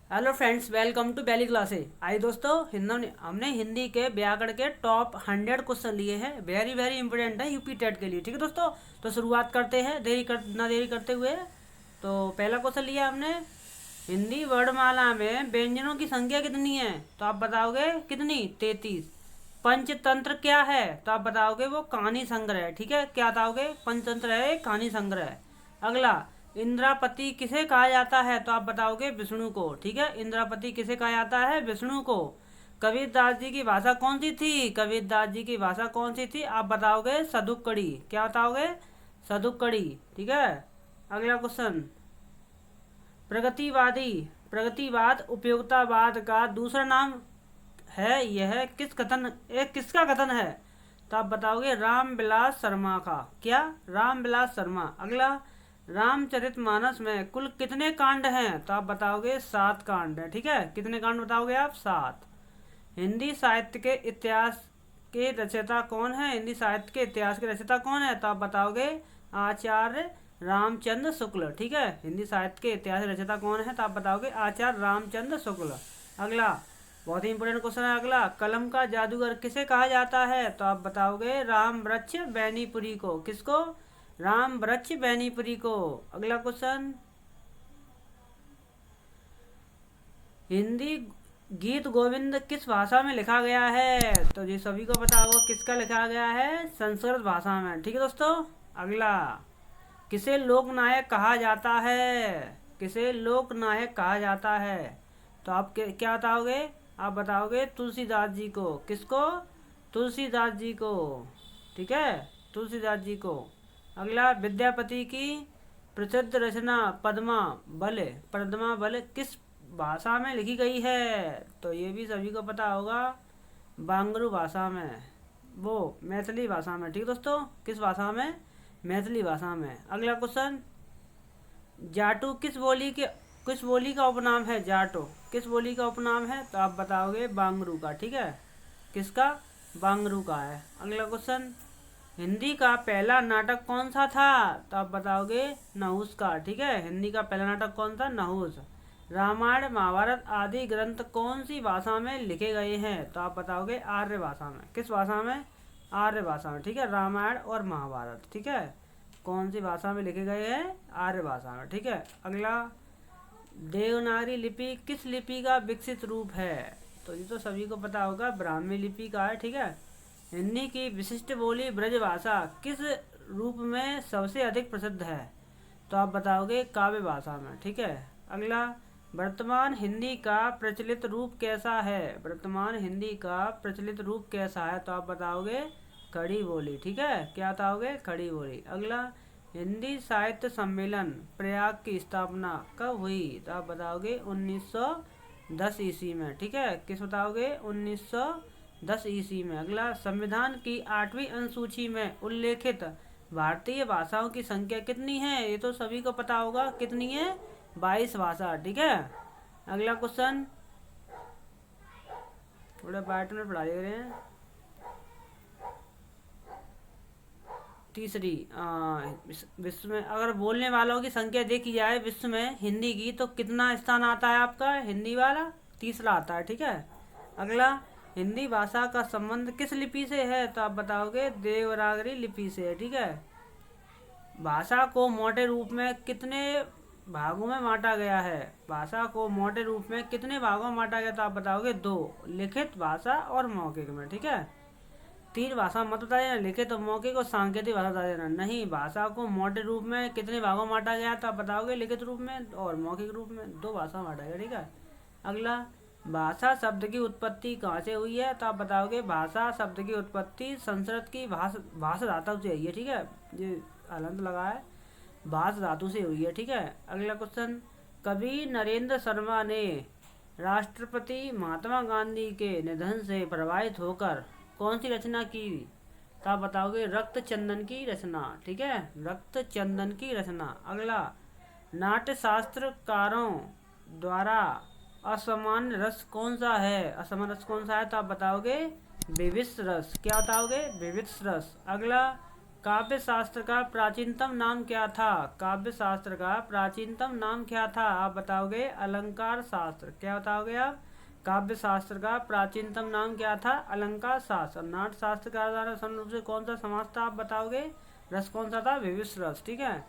Hello friends, welcome to Bailey classes. आइए दोस्तों, हमने हिंदी के व्याकरण के टॉप 100 क्वेश्चन लिए हैं। वेरी वेरी इंपॉर्टेंट है यूपी टेट के लिए। ठीक है दोस्तों, तो शुरुआत करते हैं ना देरी करते हुए। तो पहला क्वेश्चन लिया हमने, हिंदी वर्णमाला में व्यंजनों की संख्या कितनी है? तो आप बताओगे कितनी? 33। पंचतंत्र क्या है? तो आप बताओगे वो कहानी संग्रह। ठीक है, क्या बताओगे? पंचतंत्र है कहानी संग्रह। अगला, इंद्रापति किसे कहा जाता है? तो आप बताओगे विष्णु को। ठीक है, इंद्रापति किसे कहा जाता है? विष्णु को। कबीरदास जी की भाषा कौन सी थी? कबीरदास जी की भाषा कौन सी थी? आप बताओगे सदुक्कड़ी। क्या बताओगे? सदुक्कड़ी। ठीक है। अगला क्वेश्चन, प्रगतिवादी प्रगतिवाद उपयोगितावाद का दूसरा नाम है, यह किसका कथन है? तो आप बताओगे रामविलास शर्मा का। क्या? रामविलास शर्मा। अगला, रामचरितमानस में कुल कितने कांड हैं? तो आप बताओगे 7 कांड हैं। ठीक है, कितने कांड बताओगे आप? 7। हिंदी साहित्य के इतिहास के रचयिता कौन है? हिंदी साहित्य के इतिहास के रचयिता कौन है? तो आप बताओगे आचार्य रामचंद्र शुक्ल। ठीक है, हिंदी साहित्य के इतिहास रचयिता कौन है? तो आप बताओगे आचार्य रामचंद्र शुक्ल। अगला, बहुत ही इंपॉर्टेंट क्वेश्चन है अगला, कलम का जादूगर किसे कहा जाता है? तो आप बताओगे राम वृक्ष बैनीपुरी को। किसको? राम वृक्ष बैनीपुरी को। अगला क्वेश्चन, हिंदी गीत गोविंद किस भाषा में लिखा गया है? तो ये सभी को पता होगा किसका लिखा गया है? संस्कृत भाषा में। ठीक है दोस्तों। अगला, किसे लोकनायक कहा जाता है? किसे लोकनायक कहा जाता है? तो आप क्या बताओगे? आप बताओगे तुलसीदास जी को। किसको? तुलसीदास जी को। ठीक है, तुलसीदास जी को। अगला, विद्यापति की प्रसिद्ध रचना पद्मा बल किस भाषा में लिखी गई है? तो ये भी सभी को पता होगा, बांगरू भाषा में, वो मैथिली भाषा में। ठीक है दोस्तों, किस भाषा में? मैथिली भाषा में। अगला क्वेश्चन, जाटू किस बोली का उपनाम है? जाटो किस बोली का उपनाम है? तो आप बताओगे बांगरू का। ठीक है, किसका? बांगरू का है। अगला क्वेश्चन, हिंदी का पहला नाटक कौन सा था? तो आप बताओगे नहुस का। ठीक है, हिंदी का पहला नाटक कौन था? नहुस। रामायण महाभारत आदि ग्रंथ कौन सी भाषा में लिखे गए हैं? तो आप बताओगे आर्य भाषा में। किस भाषा में? आर्य भाषा में। ठीक है, रामायण और महाभारत। ठीक है, कौन सी भाषा में लिखे गए हैं? आर्य भाषा में। ठीक है। अगला, देवनागरी लिपि किस लिपि का विकसित रूप है? तो ये तो सभी को पता होगा, ब्राह्मी लिपि का है। ठीक है। हिंदी की विशिष्ट बोली ब्रजभाषा किस रूप में सबसे अधिक प्रसिद्ध है? तो आप बताओगे काव्य भाषा में। ठीक है। अगला, वर्तमान हिंदी का प्रचलित रूप कैसा है? वर्तमान हिंदी का प्रचलित रूप कैसा है? तो आप बताओगे खड़ी बोली। ठीक है, क्या बताओगे? खड़ी बोली। अगला, हिंदी साहित्य सम्मेलन प्रयाग की स्थापना कब हुई? तो आप बताओगे 1910 ईस्वी में। ठीक है, किस बताओगे? 1910 ईस्वी में। अगला, संविधान की 8वीं अनुसूची में उल्लेखित भारतीय भाषाओं की संख्या कितनी है? ये तो सभी को पता होगा, कितनी है? 22 भाषा। ठीक है। अगला क्वेश्चन, थोड़ा बैठ में पढ़ा दे रहे हैं। तीसरी, विश्व में अगर बोलने वालों की संख्या देखी जाए विश्व में हिंदी की, तो कितना स्थान आता है आपका? हिंदी वाला तीसरा आता है। ठीक है। अगला, हिंदी भाषा का संबंध किस लिपि से है? तो आप बताओगे देवनागरी लिपि से है। ठीक है। भाषा को मोटे रूप में कितने भागों में बांटा गया है? भाषा को मोटे रूप में कितने भागों में बांटा गया? तो आप बताओगे 2, लिखित भाषा और मौखिक में। ठीक है, 3 भाषा मत बता देना, लिखित और मौखिक और सांकेतिक भाषा बता देना। नहीं, भाषा को मोटे रूप में कितने भागों में बांटा गया? तो आप बताओगे लिखित रूप में और मौखिक रूप में, 2 भाषा में बांटा गया। ठीक है। अगला, भाषा शब्द की उत्पत्ति कहाँ से हुई है? तो आप बताओगे भाषा शब्द की उत्पत्ति संस्कृत की भाषा धातु से हुई है। ठीक है, ये हलंत लगा है, भाषा धातु से हुई है। ठीक है। अगला क्वेश्चन, कवि नरेंद्र शर्मा ने राष्ट्रपति महात्मा गांधी के निधन से प्रभावित होकर कौन सी रचना की? तो आप बताओगे रक्त चंदन की रचना। ठीक है, रक्त चंदन की रचना। अगला, नाट्य शास्त्रकारों द्वारा असामान्य रस कौन सा है? असामान्य रस कौन सा है? तो आप बताओगे विविध रस। क्या बताओगे? विविध रस। अगला, काव्य शास्त्र का प्राचीनतम नाम क्या था? काव्य शास्त्र का प्राचीनतम नाम क्या था? आप बताओगे अलंकार शास्त्र। क्या बताओगे आप? काव्य शास्त्र का प्राचीनतम नाम क्या था? अलंकार शास्त्र। नाट्य शास्त्र का आधार रूप से कौन सा समास था? आप बताओगे। रस कौन सा था? विविध रस। ठीक है।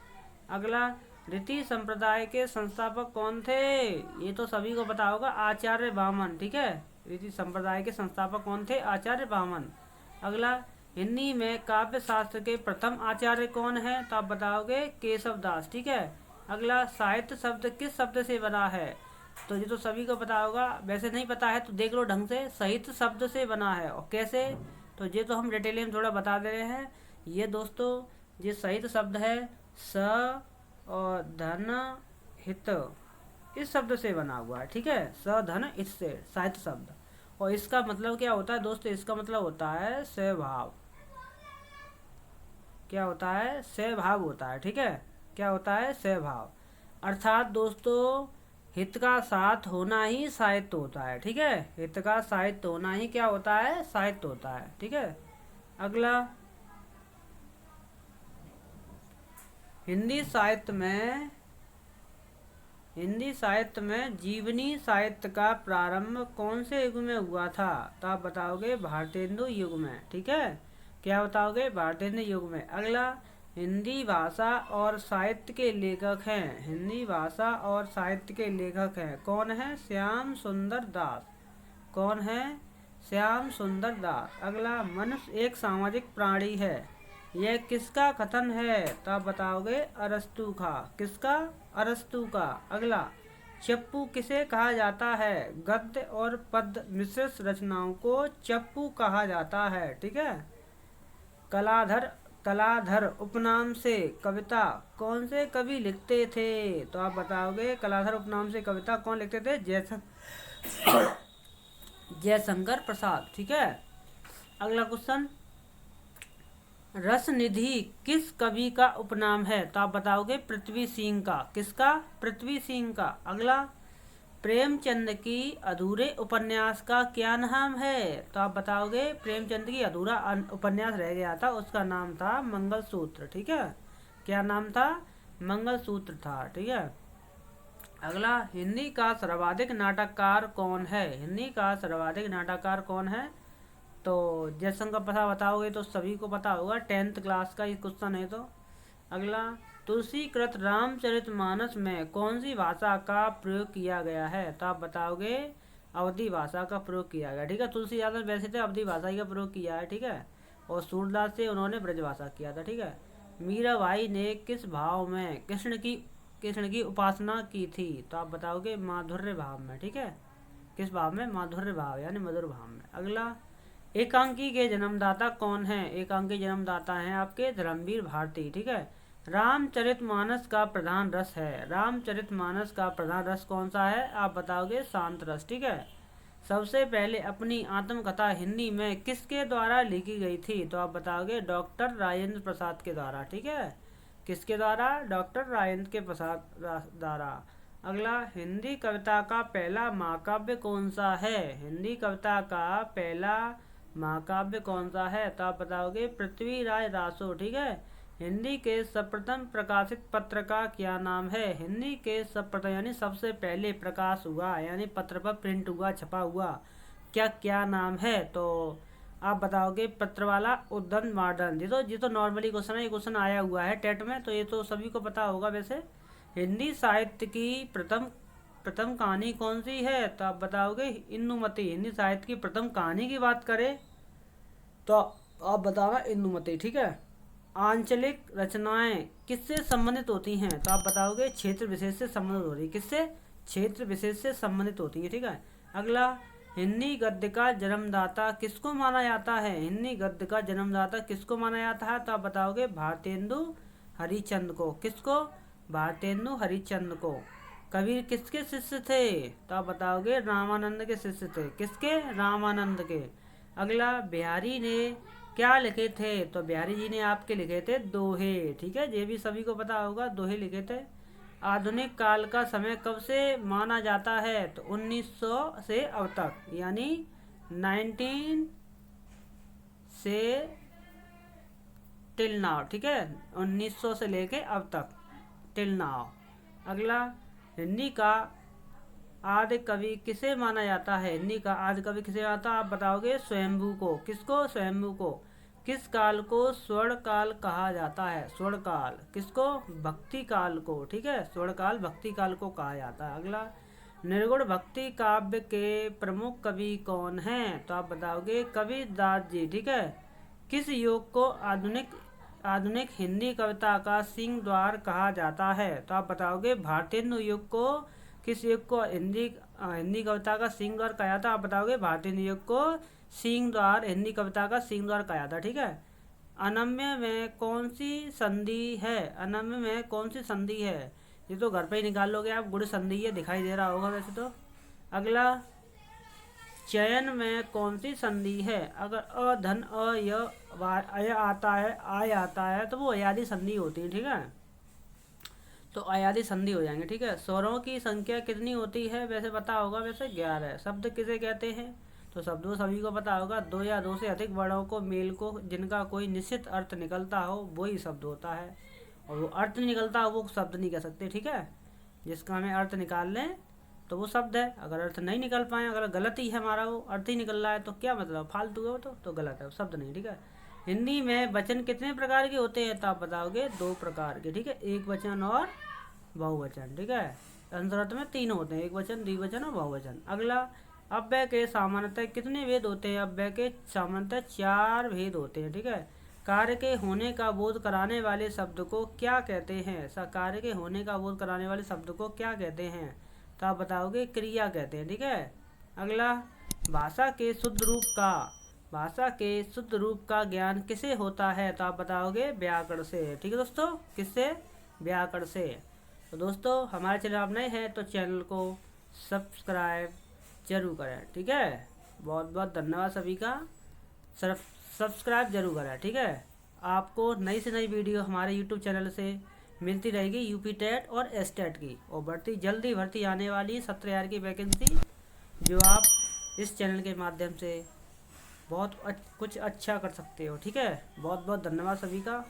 अगला, रीति संप्रदाय के संस्थापक कौन थे? ये तो सभी को पता होगा, आचार्य वामन। ठीक है। रीति संप्रदाय के संस्थापक कौन थे? आचार्य वामन। अगला, हिंदी में काव्य शास्त्र के प्रथम आचार्य कौन है? तो आप बताओगे केशव दास। ठीक है। अगला, साहित्य शब्द किस शब्द से बना है? तो ये तो सभी को पता होगा, वैसे नहीं पता है तो देख लो ढंग से। साहित्य शब्द से बना है। और कैसे? तो ये तो हम डिटेल में थोड़ा बता दे रहे हैं। ये दोस्तों, ये साहित्य शब्द है स और धन हित, इस शब्द से बना हुआ है। ठीक है। स धन हित से साहित्य शब्द। और इसका मतलब क्या होता है दोस्तों? इसका मतलब होता है स्वभाव। क्या होता है? स्वभाव होता है। ठीक है। क्या होता है? स्वभाव। अर्थात दोस्तों, हित का साथ होना ही साहित्य होता है। ठीक है। हित का साहित्य होना ही क्या होता है? साहित्य होता है। ठीक है। अगला, हिंदी साहित्य में जीवनी साहित्य का प्रारंभ कौन से युग में हुआ था? तो आप बताओगे भारतेंदु युग में। ठीक है। क्या बताओगे? भारतेंदु युग में। अगला, हिंदी भाषा और साहित्य के लेखक हैं। हिंदी भाषा और साहित्य के लेखक हैं। कौन है? श्याम सुंदर दास। कौन है? श्याम सुंदर दास। अगला, मनुष्य एक सामाजिक प्राणी है, यह किसका कथन है? तो आप बताओगे अरस्तु का। किसका? अरस्तु का। अगला, चप्पू किसे कहा जाता है? गद्य और पद्य मिश्रित रचनाओं को चप्पू कहा जाता है। ठीक है। कलाधर उपनाम से कविता कौन से कवि लिखते थे? तो आप बताओगे कलाधर उपनाम से कविता कौन लिखते थे? जयशंकर प्रसाद। ठीक है। अगला क्वेश्चन, रसनिधि किस कवि का उपनाम है? तो आप बताओगे पृथ्वी सिंह का। किसका? पृथ्वी सिंह का। अगला, प्रेमचंद की अधूरे उपन्यास का क्या नाम है? तो आप बताओगे प्रेमचंद की अधूरा उपन्यास रह गया था, उसका नाम था मंगलसूत्र। ठीक है। क्या नाम था? मंगलसूत्र था। ठीक है। अगला, हिंदी का सर्वाधिक नाटककार कौन है? हिंदी का सर्वाधिक नाटककार कौन है? तो जयशंकर प्रसाद बताओगे तो सभी को पता होगा, 10th क्लास का ये क्वेश्चन है। तो अगला, तुलसीकृत रामचरितमानस में कौन सी भाषा का प्रयोग किया गया है? तो आप बताओगे अवधी भाषा का प्रयोग किया गया। ठीक है। तुलसीदास वैसे तो अवधी भाषा का प्रयोग किया है। ठीक है। और सूरदास से उन्होंने ब्रजभाषा किया था। ठीक है। मीराबाई ने किस भाव में कृष्ण की उपासना की थी? तो आप बताओगे माधुर्य भाव में। ठीक है। किस भाव में? माधुर्य भाव यानी मधुर भाव में। अगला, एकांकी के जन्मदाता कौन है? एकांकी जन्मदाता हैं आपके धर्मवीर भारती। ठीक है। रामचरितमानस का प्रधान रस है। रामचरितमानस का प्रधान रस कौन सा है? आप बताओगे शांत रस। ठीक है। सबसे पहले अपनी आत्मकथा हिंदी में किसके द्वारा लिखी गई थी? तो आप बताओगे डॉक्टर राजेंद्र प्रसाद के द्वारा। ठीक है। किसके द्वारा? डॉक्टर राजेंद्र के प्रसाद द्वारा। अगला, हिंदी कविता का पहला महाकाव्य कौन सा है? हिंदी कविता का पहला महाकाव्य कौन सा है? तो आप बताओगे पृथ्वीराज रासो। ठीक है। हिंदी के सर्वप्रथम प्रकाशित पत्र का क्या नाम है? हिंदी के सर्वप्रथम यानी सबसे पहले प्रकाश हुआ यानी पत्र पर प्रिंट हुआ, छपा हुआ, क्या नाम है? तो आप बताओगे पत्रवाला उद्दंड मॉडर्न। ये तो नॉर्मली क्वेश्चन है, ये क्वेश्चन आया हुआ है टेट में, तो ये तो सभी को पता होगा वैसे। हिंदी साहित्य की प्रथम कहानी कौन सी है? तो आप बताओगे इंदुमती। हिंदी साहित्य की प्रथम कहानी की बात करें तो आप बताओगे इंदुमती। ठीक है। आंचलिक रचनाएं किससे संबंधित होती हैं? तो आप बताओगे क्षेत्र विशेष से संबंधित होती है। किससे? क्षेत्र विशेष से संबंधित होती है। ठीक है। अगला, हिंदी गद्य का जन्मदाता किसको माना जाता है? हिंदी गद्य का जन्मदाता किसको माना जाता है? तो आप बताओगे भारतेंदु हरिश्चंद्र को। किसको? भारतेंदु हरिश्चंद्र को। कबीर किसके शिष्य थे? तो आप बताओगे रामानंद के शिष्य थे। किसके? रामानंद के। अगला, बिहारी ने क्या लिखे थे? तो बिहारी जी ने आपके लिखे थे दोहे। ठीक है। ये भी सभी को पता होगा, दोहे लिखे थे। आधुनिक काल का समय कब से माना जाता है? तो 1900 से अब तक यानी 19 से टिल नाउ, ठीक है, 1900 से लेके अब तक, टिल नाउ। अगला, हिंदी का आदि कवि किसे माना जाता है? हिंदी का आदि कवि किसे आता है? आप बताओगे स्वयंभू को। किसको? स्वयंभू को। किस काल को स्वर्ण काल कहा जाता है? स्वर्ण काल। किसको? भक्ति काल को, ठीक है, स्वर्ण काल भक्ति काल को कहा जाता है। अगला, निर्गुण भक्ति काव्य के प्रमुख कवि कौन हैं? तो आप बताओगे कबीरदास जी, ठीक है। किस युग को आधुनिक हिंदी कविता का सिंह द्वार कहा जाता है? तो आप बताओगे भारतेंदु युग को। किस युग को हिंदी कविता का सिंह द्वार कहा जाता है? आप बताओगे भारतेंदु युग को सिंह द्वार, हिंदी कविता का सिंह द्वार कहा जाता है, ठीक है। अनम्य में कौन सी संधि है? अनम्य में कौन सी संधि है? ये तो घर पे ही निकाल लोगे आप, गुड़ संधि है, दिखाई दे रहा होगा वैसे तो। अगला, चयन में कौन सी संधि है? अगर अ धन अय आता है, आय आता है, तो वो अयादी संधि होती है, ठीक है, तो अयादी संधि हो जाएंगे, ठीक है। स्वरों की संख्या कितनी होती है? वैसे पता होगा, वैसे 11। शब्द किसे कहते हैं? तो शब्दों सभी को पता होगा, दो या दो से अधिक वर्णों को मेल को जिनका कोई निश्चित अर्थ निकलता हो वही शब्द होता है, और वो अर्थ निकलता हो वो शब्द नहीं कह सकते, ठीक है। जिसका हमें अर्थ निकाल लें तो वो शब्द है। अगर अर्थ नहीं निकल पाए, अगर गलत ही है हमारा, वो अर्थ ही निकल रहा है, तो क्या मतलब, फालतू है वो तो गलत है, शब्द नहीं, ठीक है। हिंदी में वचन कितने प्रकार के होते हैं? तो आप बताओगे 2 प्रकार के, ठीक है, एक वचन और बहुवचन, ठीक है। संस्कृत में 3 होते हैं, एक वचन, द्विवचन और बहुवचन। अगला, अव्यय के सामान्यतः कितने भेद होते हैं? अव्यय के सामान्यतः 4 भेद होते हैं, ठीक है। कार्य के होने का बोध कराने वाले शब्द को क्या कहते हैं? कार्य के होने का बोध कराने वाले शब्द को क्या कहते हैं? तो आप बताओगे क्रिया कहते हैं, ठीक है। अगला, भाषा के शुद्ध रूप का ज्ञान किसे होता है? तो आप बताओगे व्याकरण से, ठीक है दोस्तों, किससे? व्याकरण से। तो दोस्तों, हमारे चैनल आप नए हैं तो चैनल को सब्सक्राइब जरूर करें, ठीक है। बहुत बहुत धन्यवाद सभी का, सब्सक्राइब जरूर करें, ठीक है। आपको नई से नई वीडियो हमारे यूट्यूब चैनल से मिलती रहेगी, यूपी टेट और एसटेट की, और जल्दी भर्ती आने वाली 17,000 की वैकेंसी, जो आप इस चैनल के माध्यम से बहुत कुछ अच्छा कर सकते हो, ठीक है। बहुत बहुत धन्यवाद सभी का।